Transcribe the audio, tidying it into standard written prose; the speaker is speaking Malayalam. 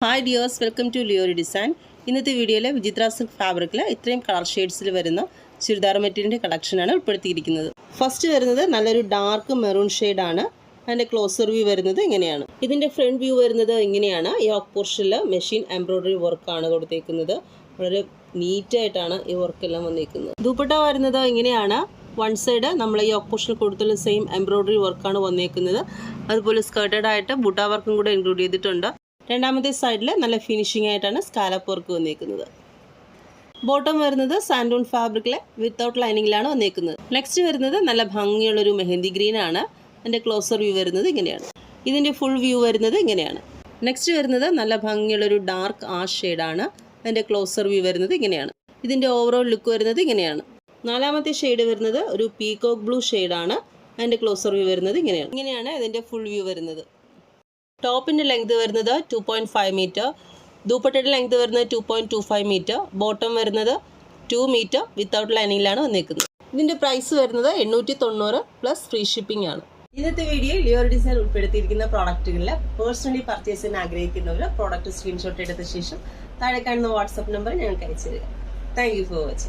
ഹായ് ഡിയേഴ്സ്, വെൽക്കം ടു ലിയോറി ഡിസൈൻ. ഇന്നത്തെ വീഡിയോയിൽ വിചിത്ര സിൽക്ക് ഫാബ്രിക്കിൽ ഇത്രയും കളർ ഷെയ്ഡ്സിൽ വരുന്ന ചുരിദാർ മെറ്റീരിയലിൻ്റെ കളക്ഷനാണ് ഉൾപ്പെടുത്തിയിരിക്കുന്നത്. ഫസ്റ്റ് വരുന്നത് നല്ലൊരു ഡാർക്ക് മെറൂൺ ഷെയ്ഡാണ്. അതിൻ്റെ ക്ലോസർ വ്യൂ വരുന്നത് ഇങ്ങനെയാണ്. ഇതിൻ്റെ ഫ്രണ്ട് വ്യൂ വരുന്നത് ഇങ്ങനെയാണ്. യോക്ക് പോർഷനിൽ മെഷീൻ എംബ്രോയ്ഡറി വർക്കാണ് കൊടുത്തേക്കുന്നത്. വളരെ നീറ്റായിട്ടാണ് ഈ വർക്കെല്ലാം വന്നിരിക്കുന്നത്. ദുപ്പട്ട വരുന്നത് ഇങ്ങനെയാണ്. വൺ സൈഡ് നമ്മൾ യോക്ക് പോർഷനിൽ കൊടുത്തുള്ള സെയിം എംബ്രോയ്ഡറി വർക്കാണ് വന്നേക്കുന്നത്. അതുപോലെ സ്കേർട്ടഡ് ആയിട്ട് ബുട്ട വർക്കും കൂടെ ഇൻക്ലൂഡ് ചെയ്തിട്ടുണ്ട്. രണ്ടാമത്തെ സൈഡിൽ നല്ല ഫിനിഷിംഗ് ആയിട്ടാണ് സ്കാലപ്പ് വർക്ക് വന്നേക്കുന്നത്. ബോട്ടം വരുന്നത് സാൻഡൂൺ ഫാബ്രിക്കിൽ വിത്തൗട്ട് ലൈനിങ്ങിലാണ് വന്നേക്കുന്നത്. നെക്സ്റ്റ് വരുന്നത് നല്ല ഭംഗിയുള്ളൊരു മെഹന്തി ഗ്രീൻ ആണ്. അതിൻ്റെ ക്ലോസർ വ്യൂ വരുന്നത് ഇങ്ങനെയാണ്. ഇതിൻ്റെ ഫുൾ വ്യൂ വരുന്നത് ഇങ്ങനെയാണ്. നെക്സ്റ്റ് വരുന്നത് നല്ല ഭംഗിയുള്ളൊരു ഡാർക്ക് ആഷ് ഷെയ്ഡാണ്. അതിൻ്റെ ക്ലോസർ വ്യൂ വരുന്നത് ഇങ്ങനെയാണ്. ഇതിൻ്റെ ഓവറോൾ ലുക്ക് വരുന്നത് ഇങ്ങനെയാണ്. നാലാമത്തെ ഷെയ്ഡ് വരുന്നത് ഒരു പീകോക്ക് ബ്ലൂ ഷെയ്ഡാണ്. അതിൻ്റെ ക്ലോസർ വ്യൂ വരുന്നത് ഇങ്ങനെയാണ് ഇതിൻ്റെ ഫുൾ വ്യൂ വരുന്നത്. ടോപ്പിൻ്റെ ലെങ്ത് വരുന്നത് 2.5 മീറ്റർ, ദുപ്പട്ടയുടെ ലെങ്ത് വരുന്നത് 2.25 മീറ്റർ, ബോട്ടം വരുന്നത് 2 മീറ്റർ വിത്തൗട്ട് ലൈനിങ്ങിലാണ് വന്നിരിക്കുന്നത്. ഇതിൻ്റെ പ്രൈസ് വരുന്നത് 890 പ്ലസ് ഫ്രീ ഷിപ്പിംഗ് ആണ്. ഇന്നത്തെ വീഡിയോയിൽ ലിയോറി ഡിസൈൻ ഉൾപ്പെടുത്തിയിരിക്കുന്ന പ്രോഡക്റ്റുകളിൽ പേഴ്സണലി പർച്ചേസ് ചെയ്യാൻ ആഗ്രഹിക്കുന്നവർ പ്രോഡക്റ്റ് സ്ക്രീൻഷോട്ട് എടുത്ത ശേഷം താഴെ കാണുന്ന വാട്സ്ആപ്പ് നമ്പർ ഞങ്ങൾക്ക് അയച്ചു തരിക. Thank you for watching.